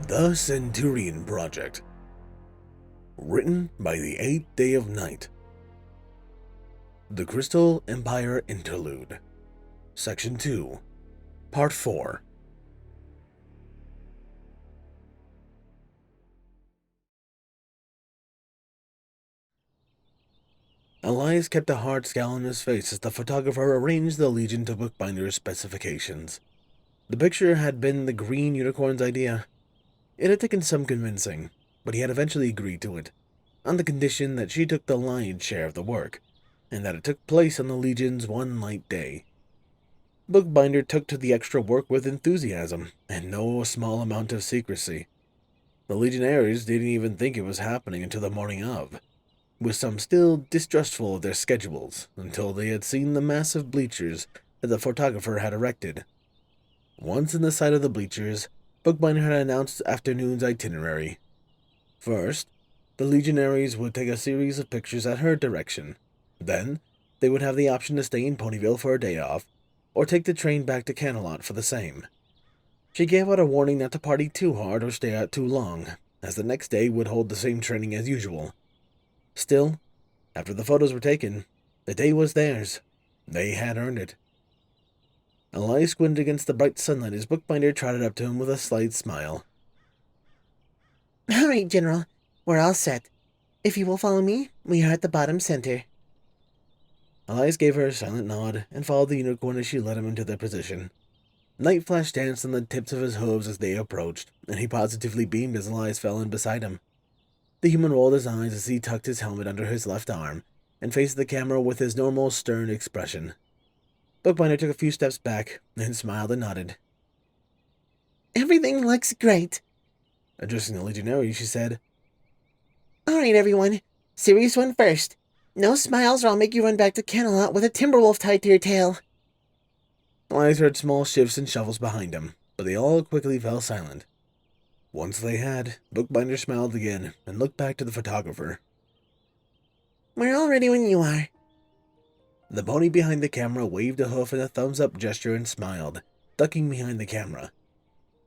The Centurion Project. Written by the Eighth Day of Night. The Crystal Empire Interlude. Section 2. Part 4. Elias kept a hard scowl on his face as the photographer arranged the Legion to Bookbinder's specifications. The picture had been the Green Unicorn's idea. It had taken some convincing, but he had eventually agreed to it, on the condition that she took the lion's share of the work, and that it took place on the Legion's one-light day. Bookbinder took to the extra work with enthusiasm, and no small amount of secrecy. The Legionnaires didn't even think it was happening until the morning of, with some still distrustful of their schedules, until they had seen the massive bleachers that the photographer had erected. Once in the sight of the bleachers, Bookbinder had announced the afternoon's itinerary. First, the Legionaries would take a series of pictures at her direction. Then, they would have the option to stay in Ponyville for a day off, or take the train back to Camelot for the same. She gave out a warning not to party too hard or stay out too long, as the next day would hold the same training as usual. Still, after the photos were taken, the day was theirs. They had earned it. Elias squinted against the bright sunlight as Bookbinder trotted up to him with a slight smile. "All right, General. We're all set. If you will follow me, we are at the bottom center." Elias gave her a silent nod and followed the unicorn as she led him into their position. Night flash danced on the tips of his hooves as they approached, and he positively beamed as Elias fell in beside him. The human rolled his eyes as he tucked his helmet under his left arm and faced the camera with his normal stern expression. Bookbinder took a few steps back, then smiled and nodded. "Everything looks great." Addressing the Legionary, she said, "All right, everyone. Serious one first. No smiles or I'll make you run back to Camelot with a timberwolf tied to your tail." Elias heard small shifts and shuffles behind him, but they all quickly fell silent. Once they had, Bookbinder smiled again and looked back to the photographer. "We're all ready when you are." The pony behind the camera waved a hoof in a thumbs-up gesture and smiled, ducking behind the camera.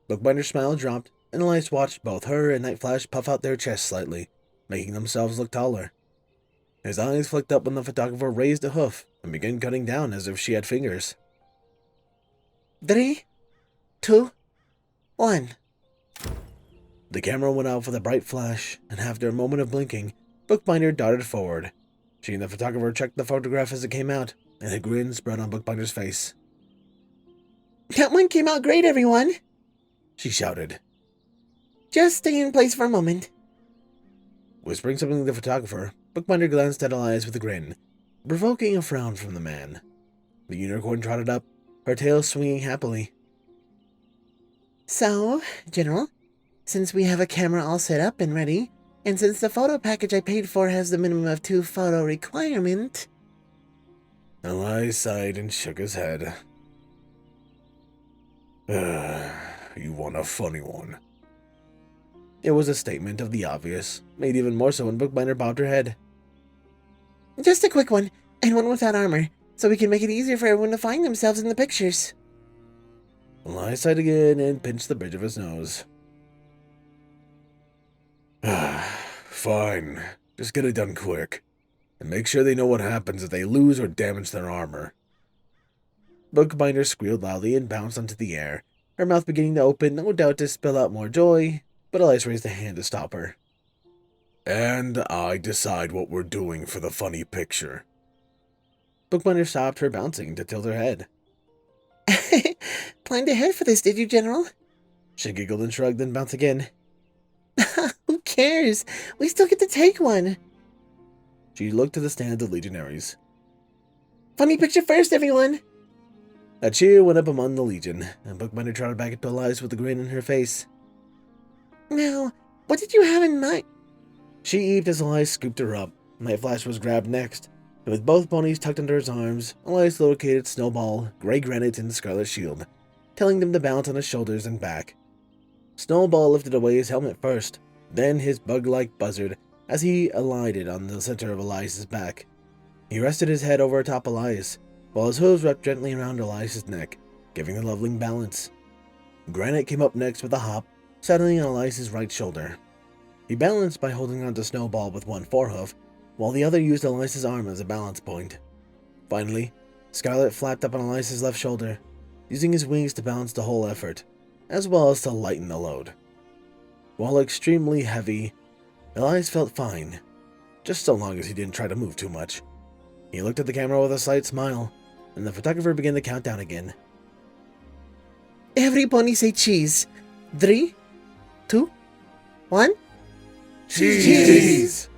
Bookbinder's smile dropped, and Elias watched both her and Night Flash puff out their chests slightly, making themselves look taller. His eyes flicked up when the photographer raised a hoof and began cutting down as if she had fingers. 3, 2, 1. The camera went out with a bright flash, and after a moment of blinking, Bookbinder darted forward. She and the photographer checked the photograph as it came out, and a grin spread on Bookbinder's face. "That one came out great, everyone," she shouted. "Just stay in place for a moment." Whispering something to the photographer, Bookbinder glanced at Elias with a grin, provoking a frown from the man. The unicorn trotted up, her tail swinging happily. "So, General, since we have a camera all set up and ready, and since the photo package I paid for has the minimum of 2 photo requirement..." Elias sighed and shook his head. You want a funny one." It was a statement of the obvious, made even more so when Bookbinder bobbed her head. "Just a quick one, and one without armor, so we can make it easier for everyone to find themselves in the pictures." Elias sighed again and pinched the bridge of his nose. Fine. Just get it done quick. And make sure they know what happens if they lose or damage their armor. Bookbinder squealed loudly and bounced onto the air, her mouth beginning to open, no doubt to spill out more joy, but Elias raised a hand to stop her. "And I decide what we're doing for the funny picture." Bookbinder stopped her bouncing to tilt her head. "Planned ahead for this, did you, General?" She giggled and shrugged, then bounced again. "Who cares? We still get to take one." She looked to the stand of the Legionaries. "Funny picture first, everyone." A cheer went up among the Legion, and Bookbinder trotted back into Elias with a grin on her face. "Now, what did you have in mind?" She heaved as Elias scooped her up. Night Flash was grabbed next, and with both ponies tucked under his arms, Elias located Snowball, Grey Granite, and Scarlet Shield, telling them to balance on his shoulders and back. Snowball lifted away his helmet first, then his bug-like buzzard as he alighted on the center of Elias's back. He rested his head over atop Elias, while his hooves wrapped gently around Elias's neck, giving the leveling balance. Granite came up next with a hop, settling on Elias's right shoulder. He balanced by holding onto Snowball with one forehoof, while the other used Elias's arm as a balance point. Finally, Scarlet flapped up on Elias's left shoulder, using his wings to balance the whole effort, as well as to lighten the load. While extremely heavy, Elias felt fine, just so long as he didn't try to move too much. He looked at the camera with a slight smile, and the photographer began to count down again. Every pony say cheese. 3, 2, 1. Cheese!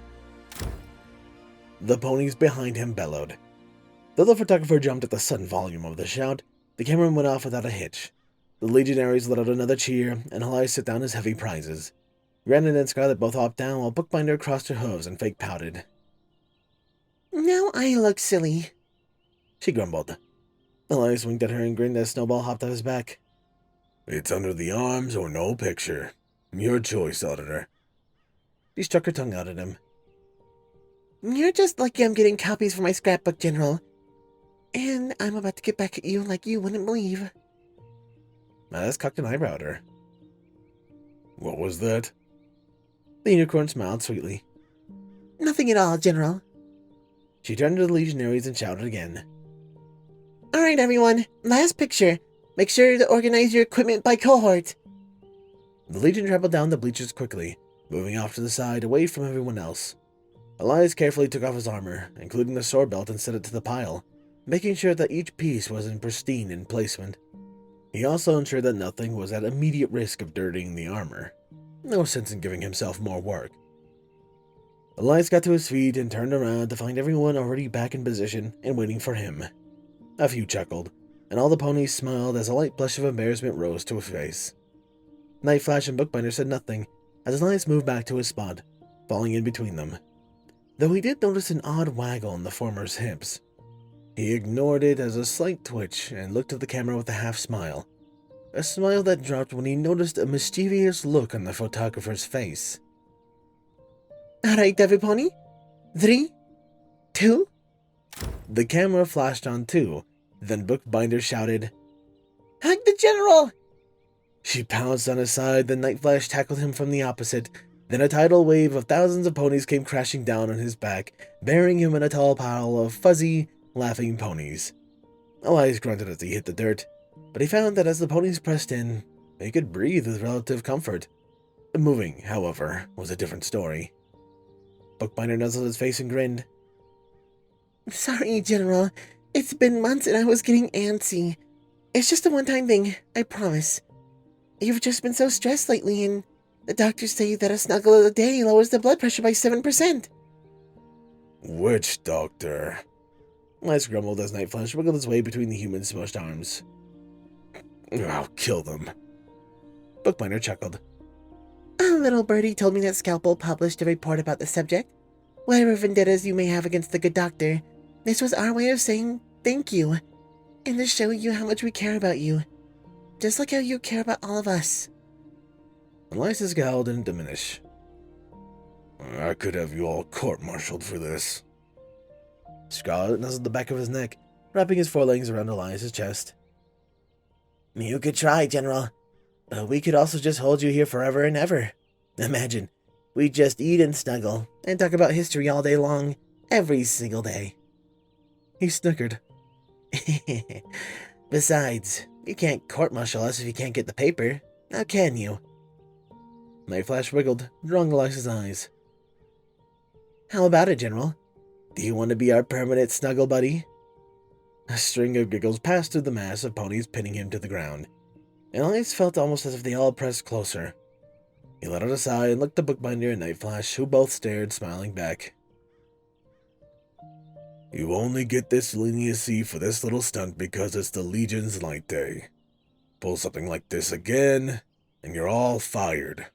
The ponies behind him bellowed. Though the photographer jumped at the sudden volume of the shout, the camera went off without a hitch. The legionaries let out another cheer, and Elias set down his heavy prizes. Brandon and Scarlet both hopped down while Bookbinder crossed her hooves and fake pouted. Now I look silly, she grumbled. Elias winked at her and grinned as Snowball hopped off his back. It's under the arms or no picture. Your choice, Auditor. She stuck her tongue out at him. You're just lucky I'm getting copies for my scrapbook, General. And I'm about to get back at you like you wouldn't believe. Alice cocked an eyebrow at her. What was that? The unicorn smiled sweetly. Nothing at all, General. She turned to the legionaries and shouted again. All right, everyone. Last picture. Make sure to organize your equipment by cohort. The legion traveled down the bleachers quickly, moving off to the side, away from everyone else. Elias carefully took off his armor, including the sword belt, and set it to the pile, making sure that each piece was in pristine emplacement. He also ensured that nothing was at immediate risk of dirtying the armor. No sense in giving himself more work. Elias got to his feet and turned around to find everyone already back in position and waiting for him. A few chuckled, and all the ponies smiled as a light blush of embarrassment rose to his face. Night Flash and Bookbinder said nothing as Elias moved back to his spot, falling in between them. Though he did notice an odd waggle in the former's hips. He ignored it as a slight twitch and looked at the camera with a half smile. A smile that dropped when he noticed a mischievous look on the photographer's face. All right, everybody. 3, 2. The camera flashed on too. Then Bookbinder shouted, Hug the General! She pounced on his side, then Night Flash tackled him from the opposite. Then a tidal wave of thousands of ponies came crashing down on his back, burying him in a tall pile of fuzzy, laughing ponies. Elias grunted as he hit the dirt, but he found that as the ponies pressed in, they could breathe with relative comfort. Moving, however, was a different story. Bookbinder nuzzled his face and grinned. Sorry, General. It's been months and I was getting antsy. It's just a one-time thing, I promise. You've just been so stressed lately, and the doctors say that a snuggle a day lowers the blood pressure by 7%. Which doctor? Elias grumbled as Night Flash wiggled his way between the human's smushed arms. I'll kill them. Bookbinder chuckled. A little birdie told me that Scalpel published a report about the subject. Whatever vendettas you may have against the good doctor, this was our way of saying thank you, and to show you how much we care about you. Just like how you care about all of us. Elias's scowl didn't diminish. I could have you all court-martialed for this. Scarlet nuzzled the back of his neck, wrapping his forelegs around Elias's chest. You could try, General. We could also just hold you here forever and ever. Imagine, we just eat and snuggle, and talk about history all day long, every single day. He snickered. Besides, you can't court-martial us if you can't get the paper. Now can you? Night Flash wiggled, drawing Elias's eyes. How about it, General? Do you want to be our permanent snuggle buddy? A string of giggles passed through the mass of ponies pinning him to the ground. Elias felt almost as if they all pressed closer. He let out a sigh and looked at Bookbinder and Night Flash, who both stared, smiling back. You only get this leniency for this little stunt because it's the Legion's light day. Pull something like this again, and you're all fired.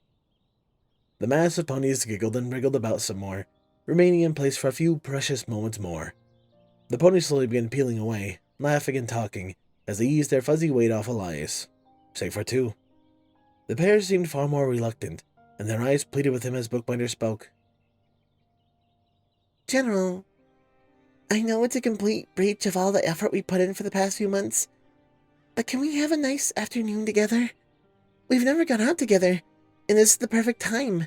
The mass of ponies giggled and wriggled about some more, remaining in place for a few precious moments more. The ponies slowly began peeling away, laughing and talking, as they eased their fuzzy weight off Elias, save for two. The pair seemed far more reluctant, and their eyes pleaded with him as Bookbinder spoke. General, I know it's a complete breach of all the effort we put in for the past few months, but can we have a nice afternoon together? We've never gone out together, and this is the perfect time.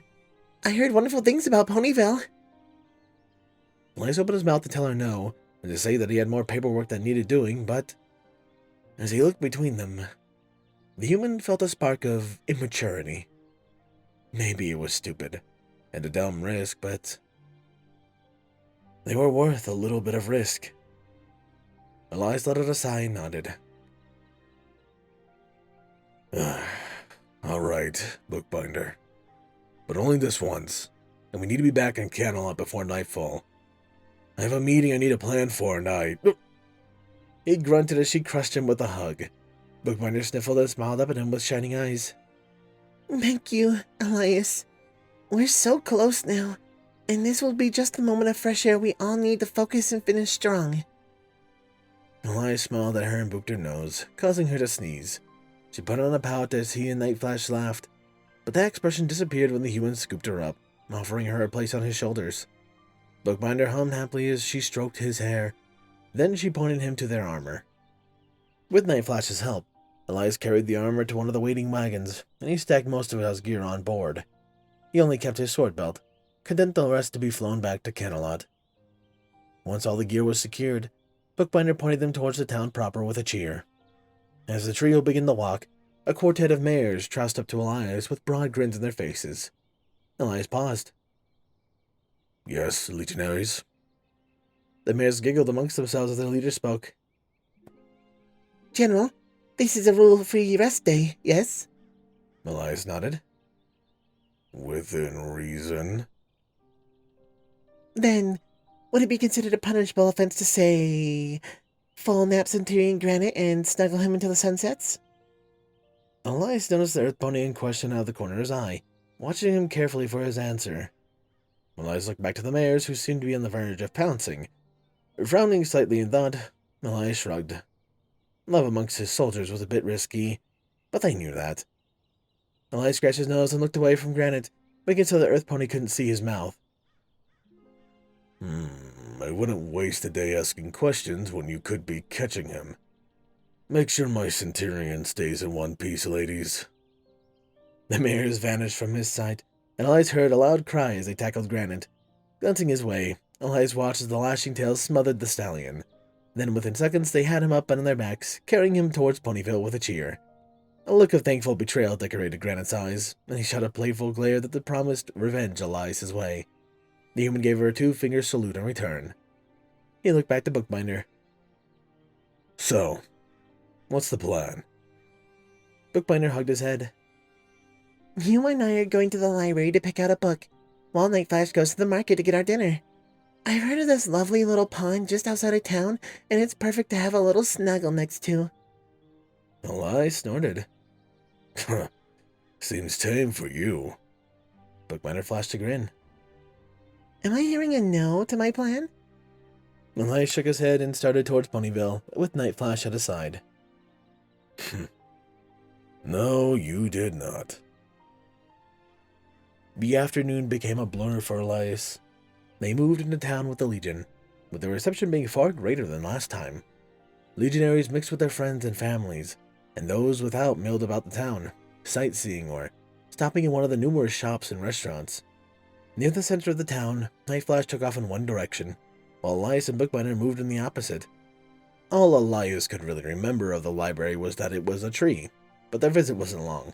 I heard wonderful things about Ponyville. Elias opened his mouth to tell her no, and to say that he had more paperwork that needed doing, but as he looked between them, the human felt a spark of immaturity. Maybe it was stupid, and a dumb risk, but they were worth a little bit of risk. Elias let out a sigh and nodded. All right, bookbinder. But only this once, and we need to be back in Camelot before nightfall. I have a meeting I need a plan for, and He grunted as she crushed him with a hug. Bookbinder sniffled and smiled up at him with shining eyes. Thank you, Elias. We're so close now, and this will be just the moment of fresh air we all need to focus and finish strong. Elias smiled at her and booped her nose, causing her to sneeze. She put on a pout as he and Nightflash laughed, but that expression disappeared when the human scooped her up, offering her a place on his shoulders. Bookbinder hummed happily as she stroked his hair. Then she pointed him to their armor. With Nightflash's help, Elias carried the armor to one of the waiting wagons, and he stacked most of his gear on board. He only kept his sword belt, content the rest to be flown back to Camelot. Once all the gear was secured, Bookbinder pointed them towards the town proper with a cheer. As the trio began to walk, a quartet of mares trussed up to Elias with broad grins on their faces. Elias paused. Yes, legionaries. The mares giggled amongst themselves as their leader spoke. General, this is a rule-free rest day, yes? Elias nodded. Within reason. Then, would it be considered a punishable offense to say, full nap Centurion Granite and snuggle him until the sun sets? Elias noticed the earth pony in question out of the corner of his eye, watching him carefully for his answer. Elias looked back to the mares, who seemed to be on the verge of pouncing. Frowning slightly in thought, Elias shrugged. Love amongst his soldiers was a bit risky, but they knew that. Elias scratched his nose and looked away from Granite, making so the earth pony couldn't see his mouth. I wouldn't waste a day asking questions when you could be catching him. Make sure my Centurion stays in one piece, ladies. The mares vanished from his sight, and Elias heard a loud cry as they tackled Granite. Glancing his way, Elias watched as the lashing tails smothered the stallion. Then within seconds they had him up on their backs, carrying him towards Ponyville with a cheer. A look of thankful betrayal decorated Granite's eyes, and he shot a playful glare that promised revenge Elias' way. The human gave her a two-finger salute in return. He looked back to Bookbinder. So, what's the plan? Bookbinder hugged his head. You and I are going to the library to pick out a book, while Nightflash goes to the market to get our dinner. I've heard of this lovely little pond just outside of town, and it's perfect to have a little snuggle next to. Elias snorted. Seems tame for you. Bookbinder flashed a grin. Am I hearing a no to my plan? Elias shook his head and started towards Ponyville, with Nightflash at his side. No, you did not. The afternoon became a blur for Elias. They moved into town with the Legion, with the reception being far greater than last time. Legionaries mixed with their friends and families, and those without milled about the town, sightseeing or stopping in one of the numerous shops and restaurants. Near the center of the town, Nightflash took off in one direction, while Elias and Bookbinder moved in the opposite. All Elias could really remember of the library was that it was a tree, but their visit wasn't long.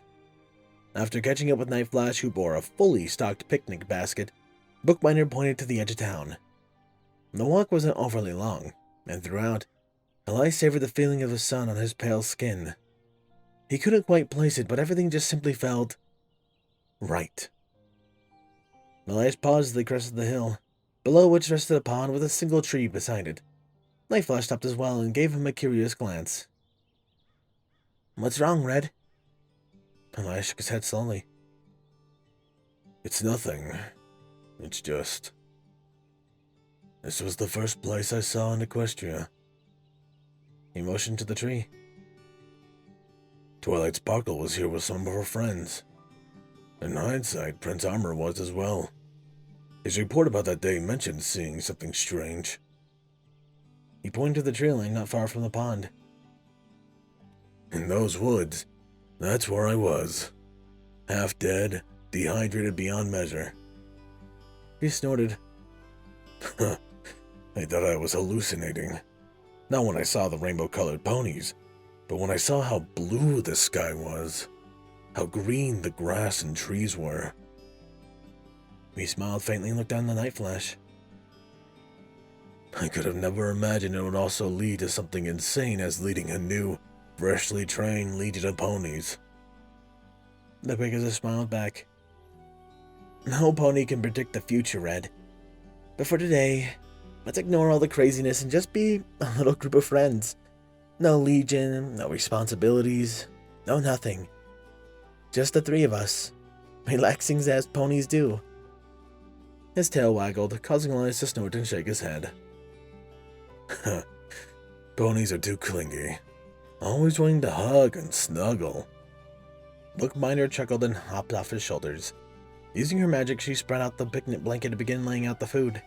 After catching up with Nightflash, who bore a fully stocked picnic basket, Bookbinder pointed to the edge of town. The walk wasn't overly long, and throughout, Elias savored the feeling of the sun on his pale skin. He couldn't quite place it, but everything just simply felt right. Elias paused as they crested the hill, below which rested a pond with a single tree beside it. Nightflash stopped as well and gave him a curious glance. What's wrong, Red? Elias shook his head slowly. It's nothing. It's just... This was the first place I saw in Equestria. He motioned to the tree. Twilight Sparkle was here with some of her friends. In hindsight, Prince Armor was as well. His report about that day mentioned seeing something strange. He pointed to the tree line not far from the pond. In those woods, that's where I was. Half dead, dehydrated beyond measure. He snorted. I thought I was hallucinating. Not when I saw the rainbow-colored ponies, but when I saw how blue the sky was, how green the grass and trees were. He smiled faintly and looked down the night flash. I could have never imagined it would also lead to something insane as leading a new, freshly trained legion of ponies. The Pegasus smiled back. No pony can predict the future, Red. But for today, let's ignore all the craziness and just be a little group of friends. No legion, no responsibilities, no nothing. Just the three of us, relaxing as ponies do. His tail waggled, causing Elias to snort and shake his head. Ponies are too clingy, always wanting to hug and snuggle. Bookbinder chuckled and hopped off his shoulders. Using her magic, she spread out the picnic blanket to begin laying out the food.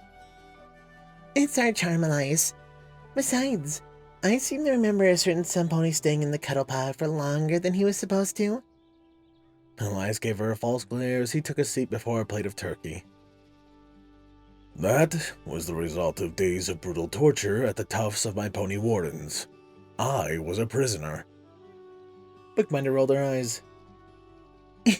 It's our charm, Elias. Besides, I seem to remember a certain sun pony staying in the cuddle pod for longer than he was supposed to. Elias gave her a false glare as he took a seat before a plate of turkey. That was the result of days of brutal torture at the tufts of my pony wardens. I was a prisoner. Bookbinder rolled her eyes.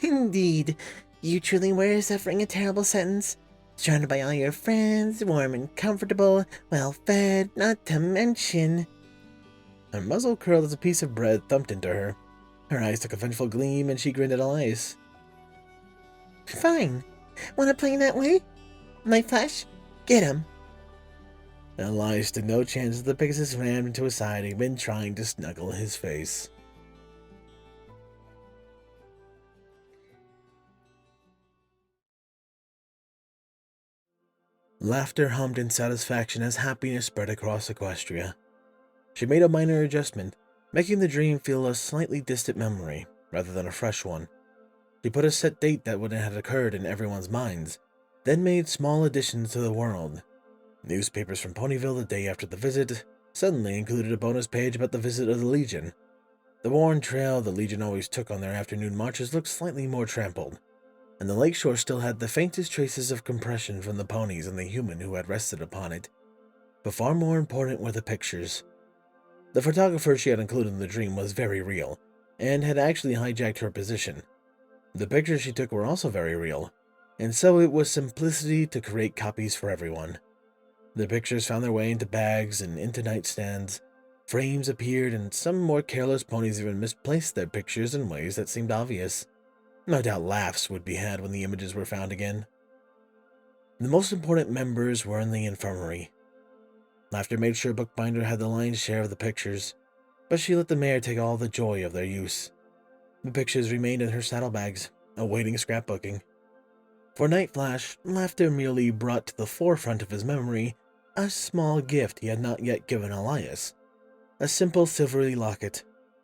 Indeed, you truly were suffering a terrible sentence. Surrounded by all your friends, warm and comfortable, well-fed, not to mention... Her muzzle curled as a piece of bread thumped into her. Her eyes took a vengeful gleam and she grinned at Elias. Fine. Wanna play that way? Night Flash, get him. Elias stood no chance as the Pegasus rammed into his side and had been trying to snuggle his face. Laughter hummed in satisfaction as happiness spread across Equestria. She made a minor adjustment, making the dream feel a slightly distant memory, rather than a fresh one. She put a set date that would have occurred in everyone's minds, then made small additions to the world. Newspapers from Ponyville the day after the visit suddenly included a bonus page about the visit of the Legion. The worn trail the Legion always took on their afternoon marches looked slightly more trampled, and the lakeshore still had the faintest traces of compression from the ponies and the human who had rested upon it. But far more important were the pictures. The photographer she had included in the dream was very real, and had actually hijacked her position. The pictures she took were also very real, and so it was simplicity to create copies for everyone. The pictures found their way into bags and into nightstands. Frames appeared, and some more careless ponies even misplaced their pictures in ways that seemed obvious. No doubt laughs would be had when the images were found again. The most important members were in the infirmary. Laughter made sure Bookbinder had the lion's share of the pictures, but she let the mare take all the joy of their use. The pictures remained in her saddlebags, awaiting scrapbooking. For Night Flash, Laughter merely brought to the forefront of his memory a small gift he had not yet given Elias. A simple silvery locket,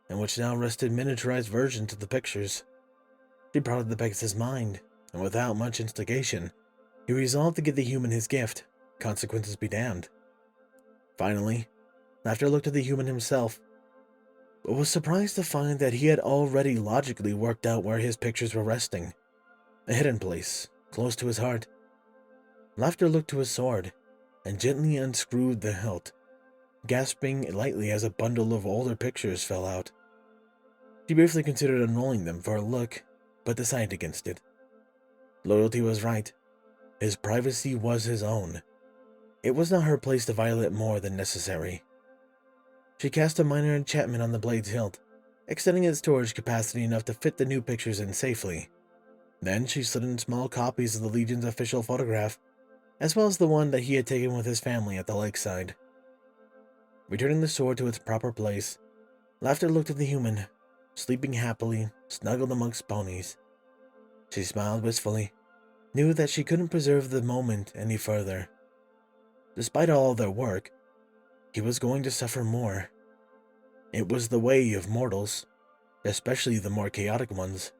in which now rested miniaturized versions of the pictures. She prodded the Pegasus' mind, and without much instigation, he resolved to give the human his gift, consequences be damned. Finally, Laughter looked at the human himself, but was surprised to find that he had already logically worked out where his pictures were resting. A hidden place, close to his heart. Laughter looked to his sword, and gently unscrewed the hilt, gasping lightly as a bundle of older pictures fell out. She briefly considered unrolling them for a look, but decided against it. Loyalty was right. His privacy was his own. It was not her place to violate more than necessary. She cast a minor enchantment on the blade's hilt, extending its storage capacity enough to fit the new pictures in safely. Then she slid in small copies of the Legion's official photograph, as well as the one that he had taken with his family at the lakeside. Returning the sword to its proper place, Laughter looked at the human, sleeping happily, snuggled amongst ponies. She smiled wistfully, knew that she couldn't preserve the moment any further. Despite all their work, he was going to suffer more. It was the way of mortals, especially the more chaotic ones.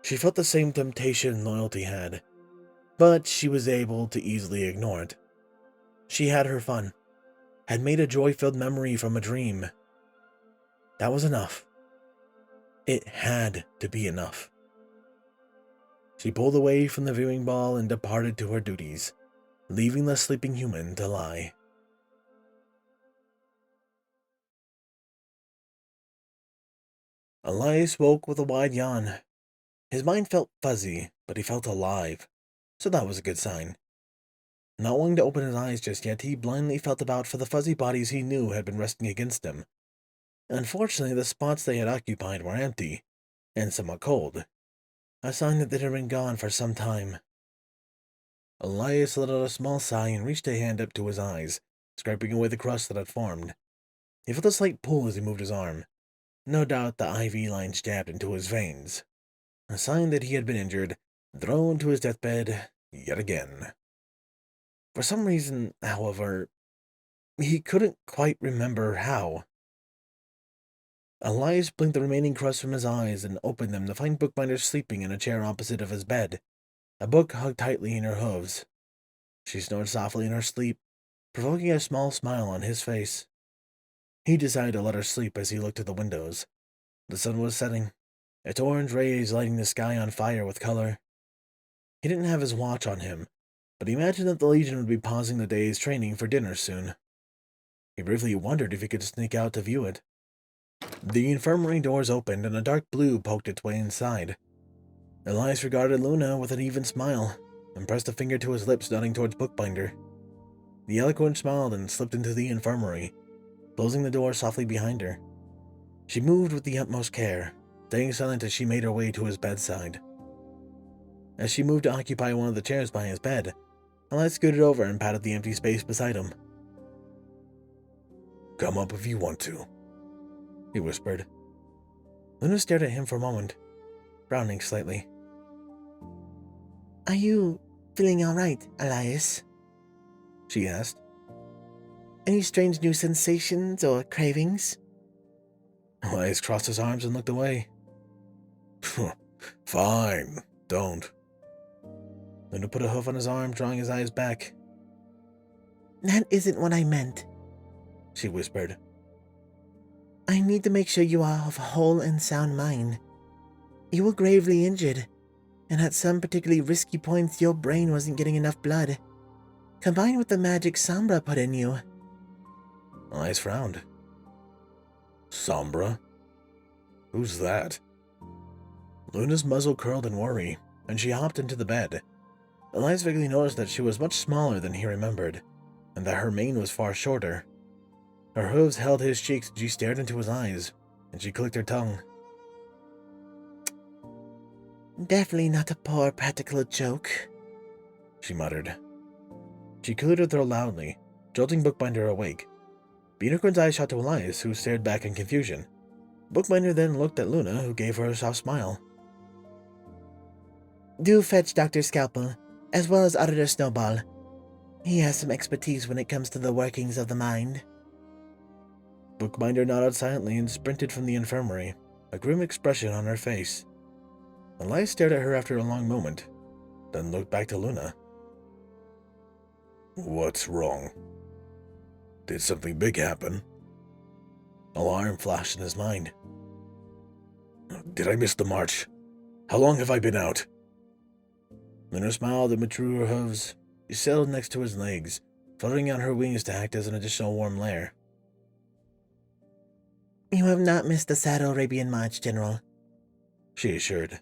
She felt the same temptation Loyalty had, but she was able to easily ignore it. She had her fun, had made a joy-filled memory from a dream. That was enough. It had to be enough. She pulled away from the viewing ball and departed to her duties, leaving the sleeping human to lie. Elias woke with a wide yawn. His mind felt fuzzy, but he felt alive, so that was a good sign. Not wanting to open his eyes just yet, he blindly felt about for the fuzzy bodies he knew had been resting against him. Unfortunately, the spots they had occupied were empty, and somewhat cold, a sign that they had been gone for some time. Elias let out a small sigh and reached a hand up to his eyes, scraping away the crust that had formed. He felt a slight pull as he moved his arm. No doubt the IV lines jabbed into his veins. A sign that he had been injured, thrown to his deathbed yet again. For some reason, however, he couldn't quite remember how. Elias blinked the remaining crust from his eyes and opened them to find Bookbinder sleeping in a chair opposite of his bed, a book hugged tightly in her hooves. She snored softly in her sleep, provoking a small smile on his face. He decided to let her sleep as he looked at the windows. The sun was setting, its orange rays lighting the sky on fire with color. He didn't have his watch on him, but he imagined that the Legion would be pausing the day's training for dinner soon. He briefly wondered if he could sneak out to view it. The infirmary doors opened and a dark blue poked its way inside. Elias regarded Luna with an even smile and pressed a finger to his lips, nodding towards Bookbinder. The eloquent smiled and slipped into the infirmary, closing the door softly behind her. She moved with the utmost care, staying silent as she made her way to his bedside. As she moved to occupy one of the chairs by his bed, Elias scooted over and patted the empty space beside him. "Come up if you want to," he whispered. Luna stared at him for a moment, frowning slightly. Are you feeling all right, Elias? She asked. Any strange new sensations or cravings? Elias crossed his arms and looked away. Fine, don't. Luna put a hoof on his arm, drawing his eyes back. That isn't what I meant, she whispered. I need to make sure you are of whole and sound mind. You were gravely injured, and at some particularly risky points your brain wasn't getting enough blood. Combined with the magic Sombra put in you. Elias frowned. Sombra? Who's that? Luna's muzzle curled in worry, and she hopped into the bed. Elias vaguely noticed that she was much smaller than he remembered, and that her mane was far shorter. Her hooves held his cheeks as she stared into his eyes, and she clicked her tongue. Definitely not a poor practical joke, she muttered. She cleared her throat loudly, jolting Bookbinder awake. The unicorn's eyes shot to Elias, who stared back in confusion. Bookbinder then looked at Luna, who gave her a soft smile. Do fetch Dr. Scalpel, as well as Auditor Snowball. He has some expertise when it comes to the workings of the mind. Bookbinder nodded silently and sprinted from the infirmary, a grim expression on her face. Elias stared at her after a long moment, then looked back to Luna. What's wrong? Did something big happen? Alarm flashed in his mind. Did I miss the march? How long have I been out? Luna smiled and withdrew her hooves. She settled next to his legs, fluttering out her wings to act as an additional warm layer. You have not missed the Sad Arabian March, General, she assured.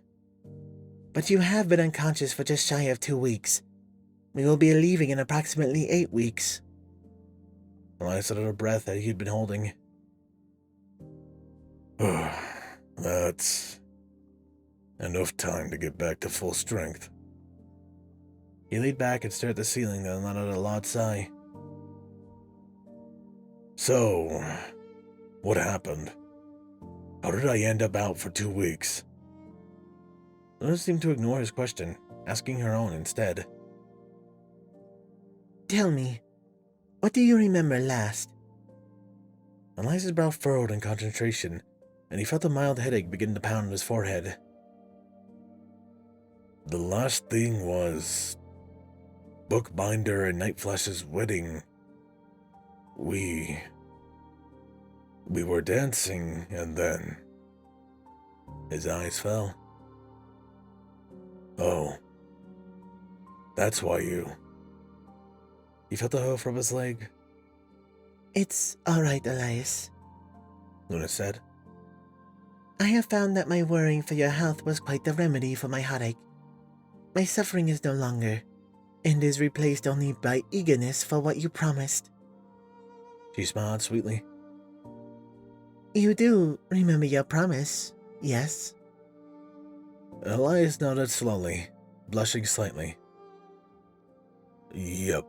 But you have been unconscious for just shy of 2 weeks. We will be leaving in approximately 8 weeks. Elias let out a breath that he had been holding. That's enough time to get back to full strength. He leaned back and stared at the ceiling, then let out a loud sigh. So, what happened? How did I end up out for 2 weeks? Luna seemed to ignore his question, asking her own instead. Tell me, what do you remember last? Elias's brow furrowed in concentration, and he felt a mild headache begin to pound on his forehead. The last thing was Bookbinder and Nightflash's wedding. We were dancing, and then his eyes fell. Oh, that's why you... He felt the hoof rub his leg, It's all right, Elias. Luna said. I have found that my worrying for your health was quite the remedy for my heartache. My suffering is no longer, and is replaced only by eagerness for what you promised. She smiled sweetly. You do remember your promise, yes? Elias nodded slowly, blushing slightly. Yep.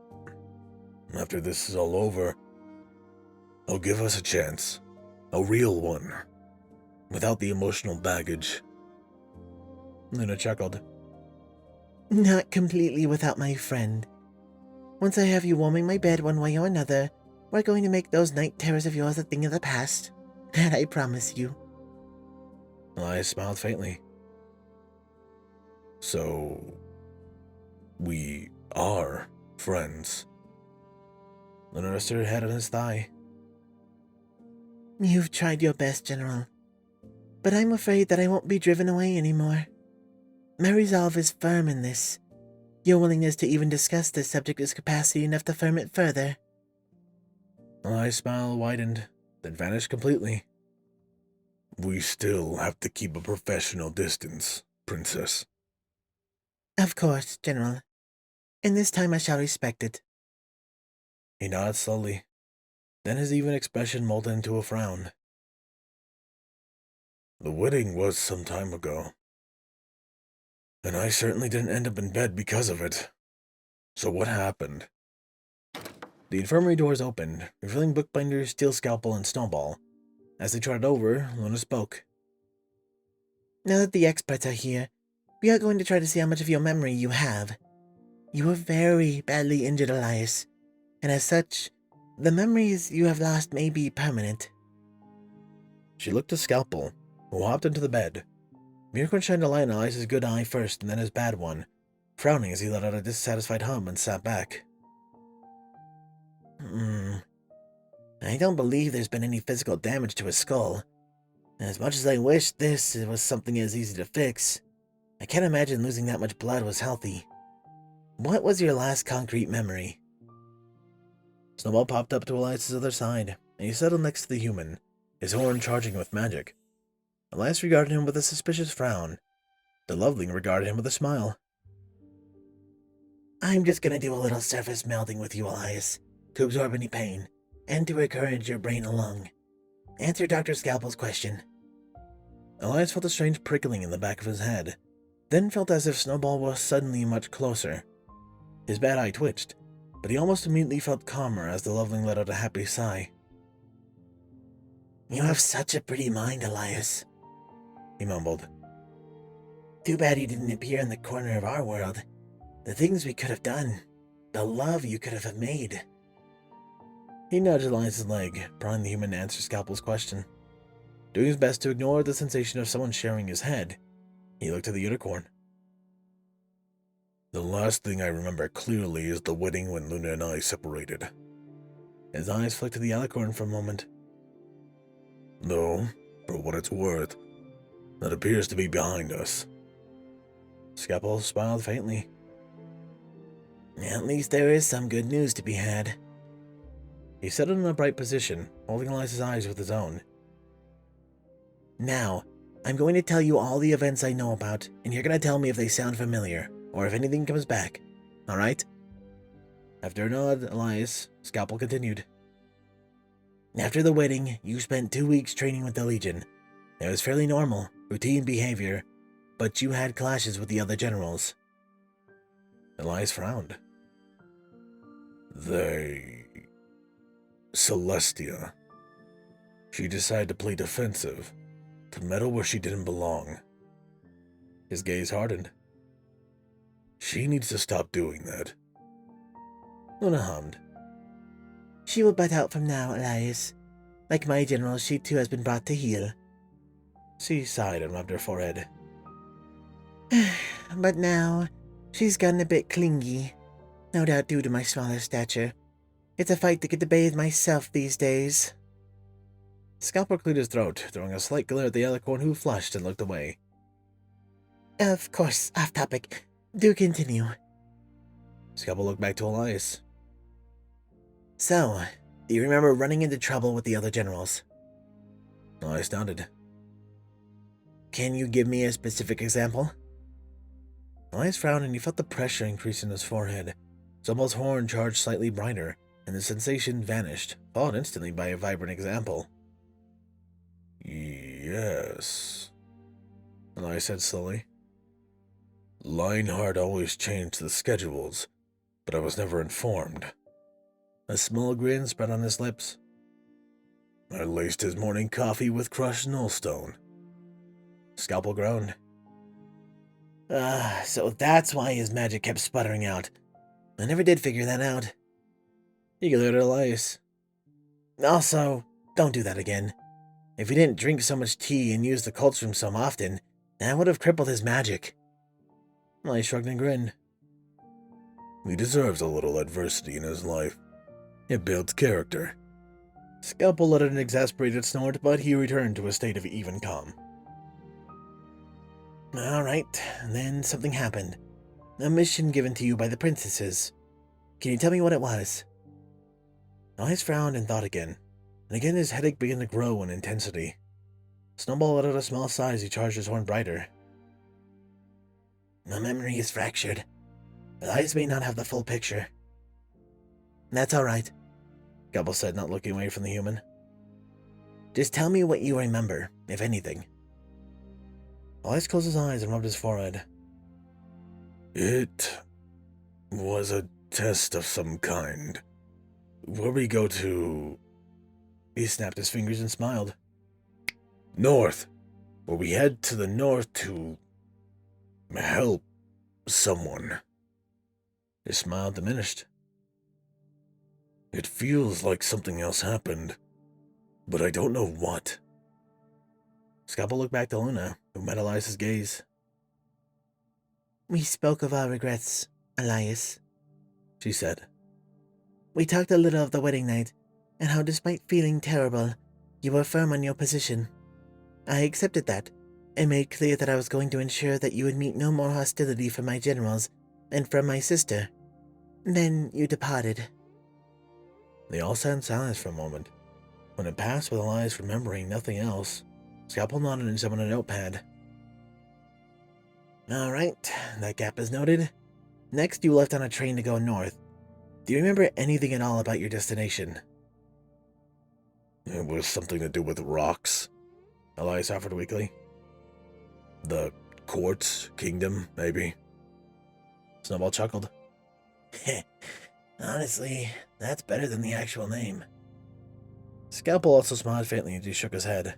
After this is all over, I'll give us a chance. A real one. Without the emotional baggage. Luna chuckled. Not completely without my friend. Once I have you warming my bed one way or another, we're going to make those night terrors of yours a thing of the past. That I promise you. Elias smiled faintly. So... we are friends. Luna rested her head on his thigh. You've tried your best, General. But I'm afraid that I won't be driven away anymore. My resolve is firm in this. Your willingness to even discuss this subject is capacity enough to firm it further. Elias' smile widened, then vanished completely. We still have to keep a professional distance, Princess. Of course, General. And this time I shall respect it. He nodded slowly. Then his even expression molded into a frown. The wedding was some time ago. And I certainly didn't end up in bed because of it. So what happened? The infirmary doors opened, revealing Bookbinder, Steel Scalpel, and Snowball. As they trotted over, Luna spoke. Now that the experts are here, we are going to try to see how much of your memory you have. You were very badly injured, Elias, and as such, the memories you have lost may be permanent. She looked to Scalpel, who hopped into the bed. Unicorn shined a light on Elias's good eye first and then his bad one, frowning as he let out a dissatisfied hum and sat back. I don't believe there's been any physical damage to his skull. As much as I wish this was something as easy to fix, I can't imagine losing that much blood was healthy. What was your last concrete memory? Snowball popped up to Elias's other side, and he settled next to the human, his horn charging with magic. Elias regarded him with a suspicious frown. The loveling regarded him with a smile. I'm just gonna do a little surface melding with you, Elias, to absorb any pain, and to encourage your brain along. Answer Dr. Scalpel's question. Elias felt a strange prickling in the back of his head, then felt as if Snowball was suddenly much closer. His bad eye twitched, but he almost immediately felt calmer as the loveling let out a happy sigh. You have such a pretty mind, Elias, he mumbled. Too bad you didn't appear in the corner of our world. The things we could have done, the love you could have made. He nudged Elias's leg, prodding the human to answer Scalpel's question. Doing his best to ignore the sensation of someone sharing his head, he looked at the unicorn. The last thing I remember clearly is the wedding when Luna and I separated. His eyes flicked to the alicorn for a moment. Though, for what it's worth, that appears to be behind us. Scalpel smiled faintly. At least there is some good news to be had. He sat in an upright position, holding Elias's eyes with his own. Now, I'm going to tell you all the events I know about, and you're going to tell me if they sound familiar, or if anything comes back. Alright? After a nod, Elias, Scalpel continued. After the wedding, you spent 2 weeks training with the Legion. It was fairly normal, routine behavior, but you had clashes with the other generals. Elias frowned. Celestia. She decided to play defensive, to meddle where she didn't belong. His gaze hardened. She needs to stop doing that. Luna hummed. She will butt out from now, Elias. Like my general, she too has been brought to heel. She sighed and rubbed her forehead. But now, she's gotten a bit clingy. No doubt due to my smaller stature. It's a fight to get to bathe myself these days. Scalpel cleared his throat, throwing a slight glare at the alicorn who flushed and looked away. Of course, off topic. Do continue. Scalpel looked back to Elias. So, do you remember running into trouble with the other generals? Elias nodded. Can you give me a specific example? Elias frowned and he felt the pressure increase in his forehead. Snowball's horn charged slightly brighter, and the sensation vanished, followed instantly by a vibrant example. Yes, Elias said slowly. Lionheart always changed the schedules, but I was never informed. A small grin spread on his lips. I laced his morning coffee with crushed nullstone. Scalpel groaned. So that's why his magic kept sputtering out. I never did figure that out. He glared at Elias. Also, don't do that again. If he didn't drink so much tea and use the Colts room so often, that would have crippled his magic. Elias shrugged and grinned. He deserves a little adversity in his life. It builds character. Scalpel uttered an exasperated snort, but he returned to a state of even calm. All right, then something happened. A mission given to you by the princesses. Can you tell me what it was? Elias frowned and thought again, and again his headache began to grow in intensity. Snowball let out a small sigh as he charged his horn brighter. My memory is fractured. Elias may not have the full picture. That's all right, Scalpel said, not looking away from the human. Just tell me what you remember, if anything. Elias closed his eyes and rubbed his forehead. It was a test of some kind. Where we go to... He snapped his fingers and smiled. North. Where we head to the north to... help someone. His smile diminished. It feels like something else happened, but I don't know what. Scalpel looked back to Luna, who met Elias's gaze. We spoke of our regrets, Elias, she said. We talked a little of the wedding night, and how despite feeling terrible, you were firm on your position. I accepted that, and made clear that I was going to ensure that you would meet no more hostility from my generals, and from my sister. Then you departed. They all sat in silence for a moment. When it passed with Elias remembering nothing else, Scalpel nodded and summoned a notepad. All right, that gap is noted. Next, you left on a train to go north. Do you remember anything at all about your destination? It was something to do with rocks, Elias offered weakly. The Quartz Kingdom, maybe. Snowball chuckled. Honestly, that's better than the actual name. Scalpel also smiled faintly as he shook his head.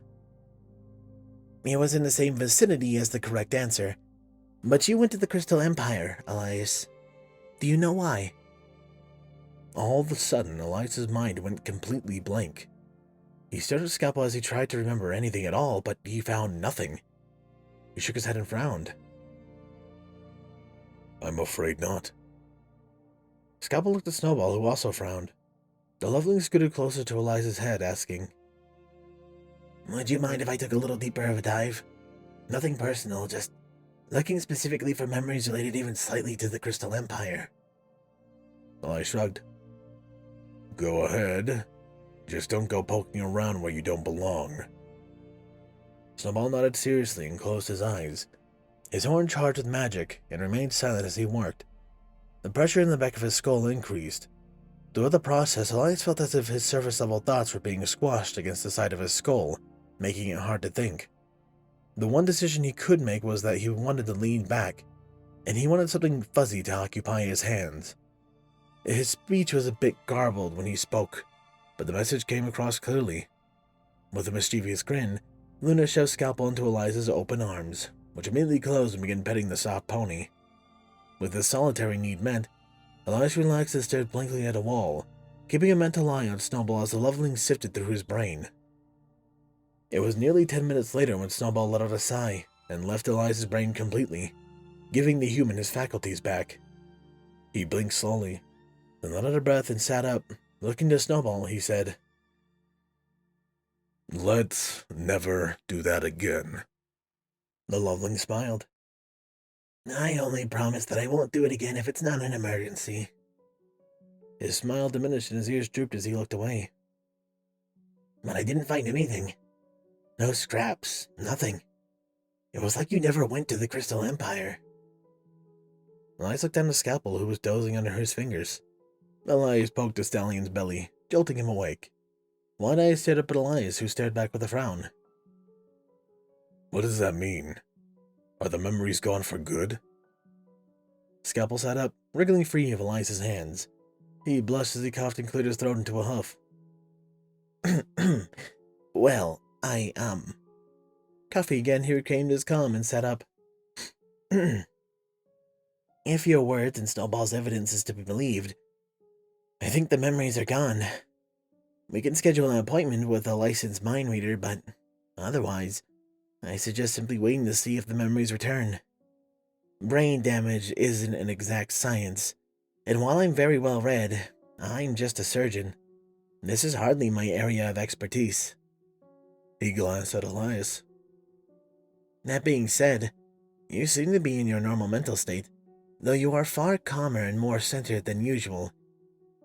It was in the same vicinity as the correct answer. But you went to the Crystal Empire, Elias. Do you know why? All of a sudden, Elias's mind went completely blank. He stared at Scalpel as he tried to remember anything at all, but he found nothing. He shook his head and frowned. I'm afraid not. Scalpel looked at Snowball, who also frowned. The loveling scooted closer to Elias's head, asking, Would you mind if I took a little deeper of a dive? Nothing personal, just looking specifically for memories related even slightly to the Crystal Empire. Elias shrugged. Go ahead. Just don't go poking around where you don't belong. Snowball nodded seriously and closed his eyes. His horn charged with magic and remained silent as he worked. The pressure in the back of his skull increased. Throughout the process, Elias felt as if his surface-level thoughts were being squashed against the side of his skull, making it hard to think. The one decision he could make was that he wanted to lean back, and he wanted something fuzzy to occupy his hands. His speech was a bit garbled when he spoke, but the message came across clearly. With a mischievous grin, Luna shoved Scalpel into Elias's open arms, which immediately closed and began petting the soft pony. With this solitary need met, Elias relaxed and stared blankly at a wall, keeping a mental eye on Snowball as the loveling sifted through his brain. It was nearly 10 minutes later when Snowball let out a sigh and left Elias's brain completely, giving the human his faculties back. He blinked slowly, then let out a breath and sat up. Looking to Snowball, he said, Let's never do that again. The loveling smiled. I only promise that I won't do it again if it's not an emergency. His smile diminished and his ears drooped as he looked away. But I didn't find anything. No scraps, nothing. It was like you never went to the Crystal Empire. Elias looked down the scalpel, who was dozing under his fingers. Elias poked the stallion's belly, jolting him awake. Wide Eyes stared up at Elias, who stared back with a frown. What does that mean? Are the memories gone for good? Scalpel sat up, wriggling free of Elias's hands. He blushed as he coughed and cleared his throat into a huff. Well, Coffee again, he regained his calm and sat up. If your words and Snowball's evidence is to be believed, I think the memories are gone. We can schedule an appointment with a licensed mind reader, but otherwise, I suggest simply waiting to see if the memories return. Brain damage isn't an exact science, and while I'm very well read, I'm just a surgeon. This is hardly my area of expertise. He glanced at Elias. That being said, you seem to be in your normal mental state, though you are far calmer and more centered than usual.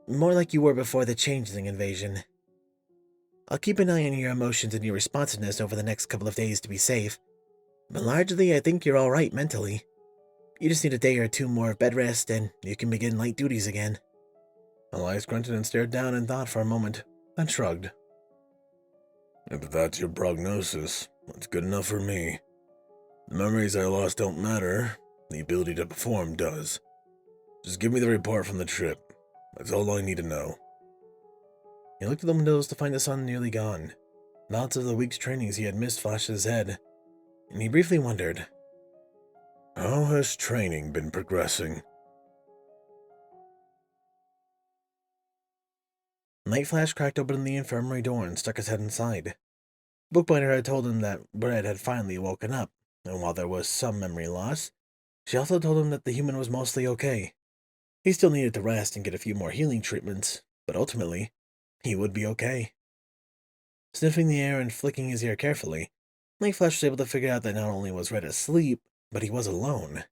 More like you were before the Changeling invasion. I'll keep an eye on your emotions and your responsiveness over the next couple of days to be safe, but largely I think you're alright mentally. You just need a day or two more of bed rest and you can begin light duties again. Elias grunted and stared down in thought for a moment, then shrugged. If that's your prognosis, that's good enough for me. The memories I lost don't matter. The ability to perform does. Just give me the report from the trip. That's all I need to know. He looked at the windows to find the sun nearly gone. Thoughts of the week's trainings he had missed flashed his head, and he briefly wondered, how has training been progressing? Night Flash cracked open the infirmary door and stuck his head inside. Bookbinder had told him that Red had finally woken up, and while there was some memory loss, she also told him that the human was mostly okay. He still needed to rest and get a few more healing treatments, but ultimately, he would be okay. Sniffing the air and flicking his ear carefully, Night Flash was able to figure out that not only was Red asleep, but he was alone.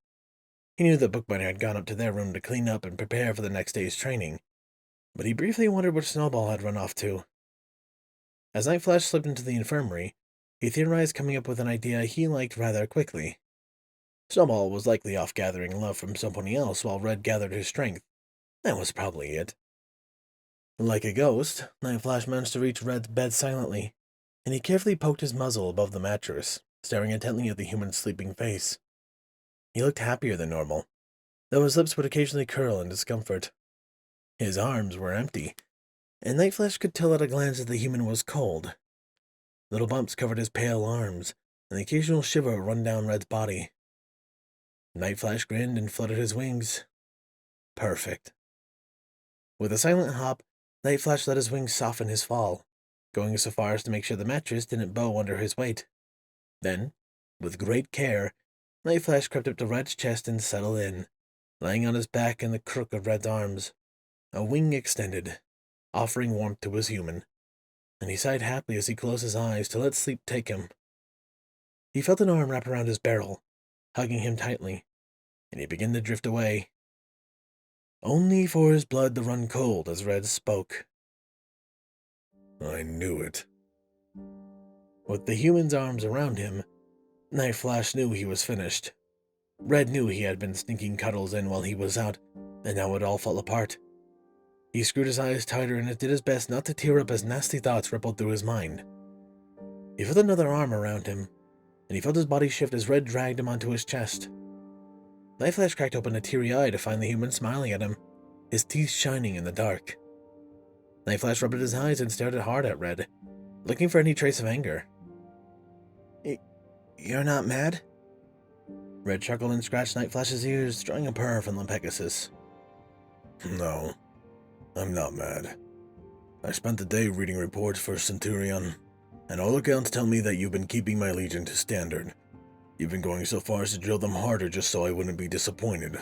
He knew that Bookbinder had gone up to their room to clean up and prepare for the next day's training, but he briefly wondered where Snowball had run off to. As Night Flash slipped into the infirmary, he theorized, coming up with an idea he liked rather quickly. Snowball was likely off gathering love from somebody else while Red gathered his strength. That was probably it. Like a ghost, Night Flash managed to reach Red's bed silently, and he carefully poked his muzzle above the mattress, staring intently at the human's sleeping face. He looked happier than normal, though his lips would occasionally curl in discomfort. His arms were empty, and Night Flash could tell at a glance that the human was cold. Little bumps covered his pale arms, and the occasional shiver would run down Red's body. Night Flash grinned and fluttered his wings. Perfect. With a silent hop, Night Flash let his wings soften his fall, going so far as to make sure the mattress didn't bow under his weight. Then, with great care, Night Flash crept up to Red's chest and settled in, lying on his back in the crook of Red's arms. A wing extended, offering warmth to his human, and he sighed happily as he closed his eyes to let sleep take him. He felt an arm wrap around his barrel, hugging him tightly, and he began to drift away, only for his blood to run cold as Red spoke. I knew it. With the human's arms around him, Night Flash knew he was finished. Red knew he had been sneaking cuddles in while he was out, and now it all fell apart. He screwed his eyes tighter and did his best not to tear up as nasty thoughts rippled through his mind. He felt another arm around him, and he felt his body shift as Red dragged him onto his chest. Night Flash cracked open a teary eye to find the human smiling at him, his teeth shining in the dark. Night Flash rubbed his eyes and stared hard at Red, looking for any trace of anger. You're not mad? Red chuckled and scratched Night Flash's ears, drawing a purr from the Pegasus. No, I'm not mad. I spent the day reading reports for Centurion, and all accounts tell me that you've been keeping my legion to standard. You've been going so far as to drill them harder just so I wouldn't be disappointed.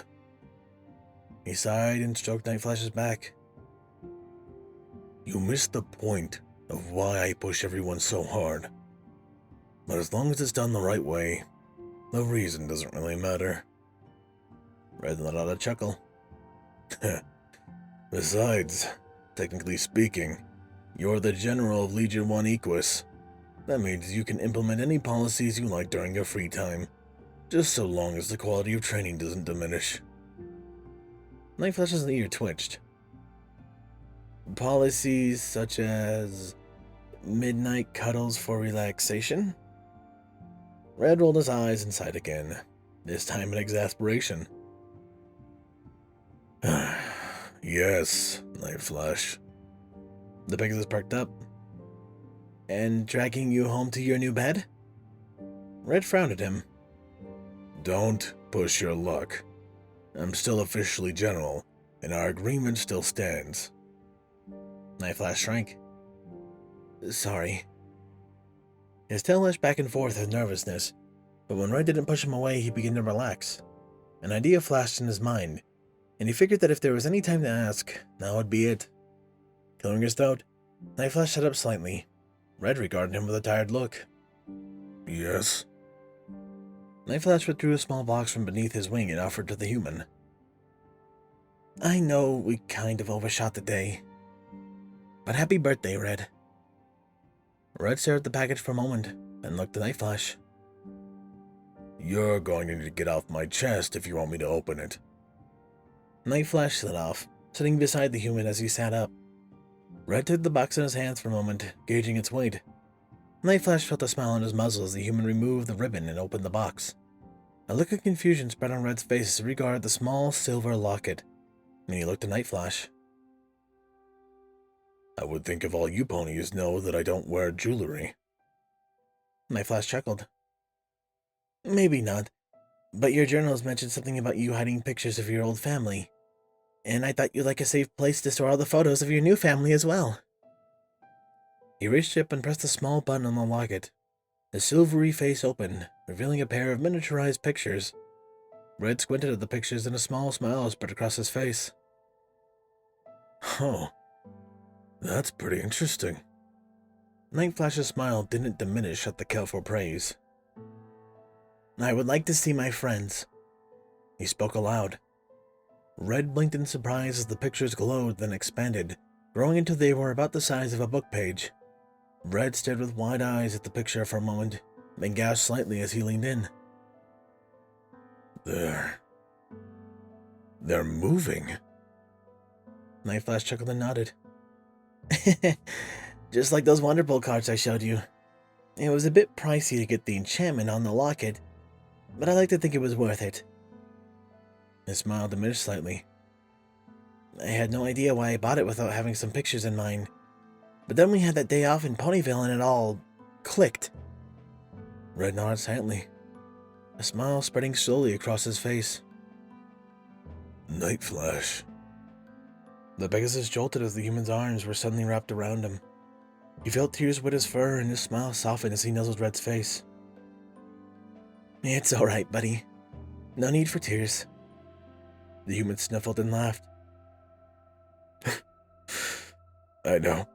He sighed and stroked Night Flash's back. You missed the point of why I push everyone so hard. But as long as it's done the right way, the reason doesn't really matter. Red let out a chuckle. Besides, technically speaking, you're the General of Legion 1 Equus. That means you can implement any policies you like during your free time, just so long as the quality of training doesn't diminish. Nightflash's ear twitched. Policies such as midnight cuddles for relaxation? Red rolled his eyes and sighed again, this time in exasperation. Yes, Nightflash. The Pegasus perked up. And dragging you home to your new bed? Red frowned at him. Don't push your luck. I'm still officially General, and our agreement still stands. Nightflash shrank. Sorry. His tail lashed back and forth with nervousness, but when Red didn't push him away, he began to relax. An idea flashed in his mind, and he figured that if there was any time to ask, now would be it. Clearing his throat, Nightflash sat up slightly. Red regarded him with a tired look. Yes? Nightflash withdrew a small box from beneath his wing and offered to the human. I know we kind of overshot the day, but happy birthday, Red. Red stared at the package for a moment, then looked at Nightflash. You're going to need to get off my chest if you want me to open it. Nightflash slid off, sitting beside the human as he sat up. Red took the box in his hands for a moment, gauging its weight. Nightflash felt a smile on his muzzle as the human removed the ribbon and opened the box. A look of confusion spread on Red's face as he regarded the small silver locket, and he looked at Nightflash. I would think if all you ponies know that I don't wear jewelry. Nightflash chuckled. Maybe not, but your journals mentioned something about you hiding pictures of your old family, and I thought you'd like a safe place to store all the photos of your new family as well. He reached up and pressed a small button on the locket. The silvery face opened, revealing a pair of miniaturized pictures. Red squinted at the pictures and a small smile spread across his face. Oh, that's pretty interesting. Nightflash's smile didn't diminish at the careful praise. I would like to see my friends. He spoke aloud. Red blinked in surprise as the pictures glowed, then expanded, growing until they were about the size of a book page. Red stared with wide eyes at the picture for a moment, then gasped slightly as he leaned in. They're moving. Nightflash chuckled and nodded. Just like those Wonder Bowl cards I showed you. It was a bit pricey to get the enchantment on the locket, but I like to think it was worth it. His smile diminished slightly. I had no idea why I bought it without having some pictures in mind. But then we had that day off in Ponyville and it all clicked. Red nodded silently, a smile spreading slowly across his face. Nightflash. The Pegasus jolted as the human's arms were suddenly wrapped around him. He felt tears wet his fur and his smile softened as he nuzzled Red's face. It's alright, buddy. No need for tears. The human sniffled and laughed. I know.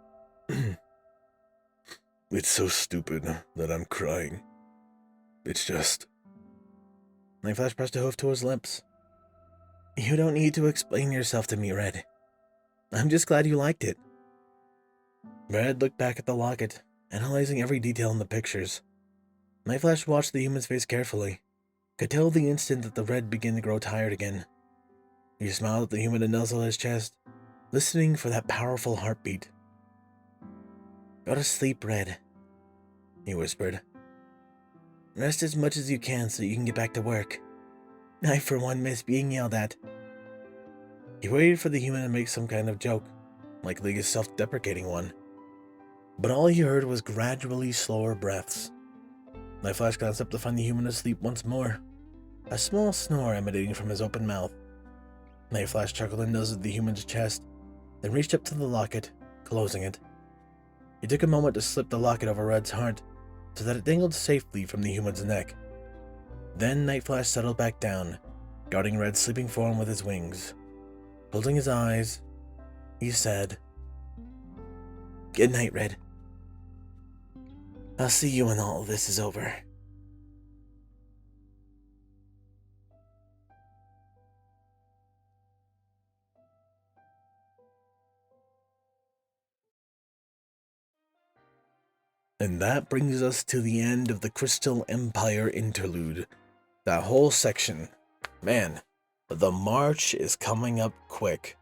It's so stupid that I'm crying. It's just... Nightflash pressed a hoof to his lips. You don't need to explain yourself to me, Red. I'm just glad you liked it. Red looked back at the locket, analyzing every detail in the pictures. Nightflash watched the human's face carefully, could tell the instant that the red began to grow tired again. He smiled at the human and nuzzled his chest, listening for that powerful heartbeat. Go to sleep, Red, he whispered. Rest as much as you can so you can get back to work. I, for one, miss being yelled at. He waited for the human to make some kind of joke, likely a self-deprecating one. But all he heard was gradually slower breaths. Nightflash glanced up to find the human asleep once more, a small snore emanating from his open mouth. Nightflash chuckled and nuzzled the human's chest, then reached up to the locket, closing it. He took a moment to slip the locket over Red's heart, so that it dangled safely from the human's neck. Then Nightflash settled back down, guarding Red's sleeping form with his wings. Closing his eyes, he said, Good night, Red. I'll see you when all this is over. And that brings us to the end of the Crystal Empire Interlude. That whole section. Man, the march is coming up quick.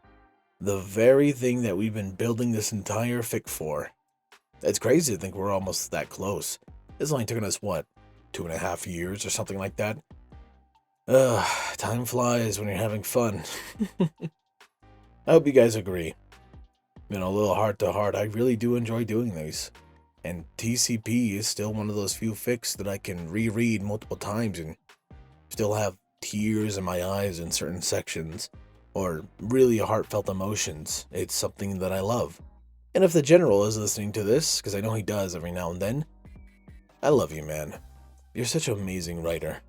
The very thing that we've been building this entire fic for. It's crazy to think we're almost that close. It's only taken us, what, 2.5 years or something like that? Time flies when you're having fun. I hope you guys agree. A little heart to heart, I really do enjoy doing these. And TCP is still one of those few fics that I can reread multiple times and still have tears in my eyes in certain sections, or really heartfelt emotions. It's something that I love. And if the General is listening to this, because I know he does every now and then, I love you, man. You're such an amazing writer.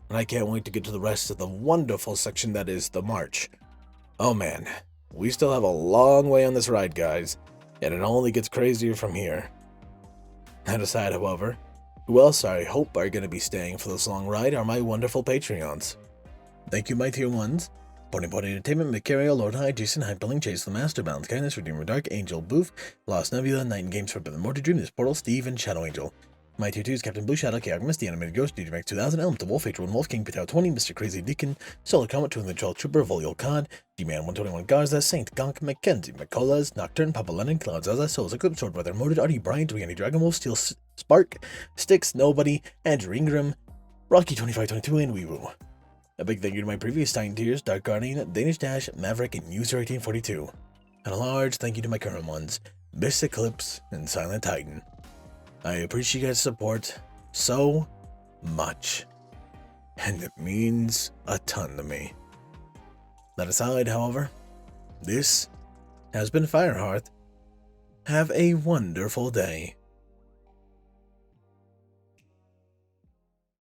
And I can't wait to get to the rest of the wonderful section that is the March. Oh man, we still have a long way on this ride, guys, and it only gets crazier from here. That aside, however, who else I hope are going to be staying for this long ride are my wonderful Patreons. Thank you, my tier 1s. Ponyville Entertainment, Mercurial, Lord High, Jason, Hyperlink, Chase the Master, Balance Kindness, Redeemer Dark, Angel, Booth, Lost Nebula, Night and Games, Forbidden More to Dream, This Portal, Steve, and Shadow Angel. My tier 2s, Captain Blue Shadow, Chaos, The Animated Ghost, DJMax 2000, Elm, The Wolf, H1, Wolf King, Patel 20, Mr. Crazy Deacon, Solar Comet, 2 the Troll Trooper, Volio Cod, G-Man 121 Garza, Saint, Gonk, Mackenzie, McCullough, Nocturne, Papa Lennon, Cloud Zaza, Souls, Eclipse, Sword Brother, Moted, Artie, Bryant, Rihanny, Dragon Wolf, Steel, Spark, Sticks, Nobody, Andrew Ingram, Rocky2522, and Weewoo. A big thank you to my previous Titan tiers, Dark Guardian, Danish Dash, Maverick, and User1842. And a large thank you to my current ones, Miss Eclipse and Silent Titan. I appreciate you guys' support so much, and it means a ton to me. That aside, however, this has been Firehearth. Have a wonderful day.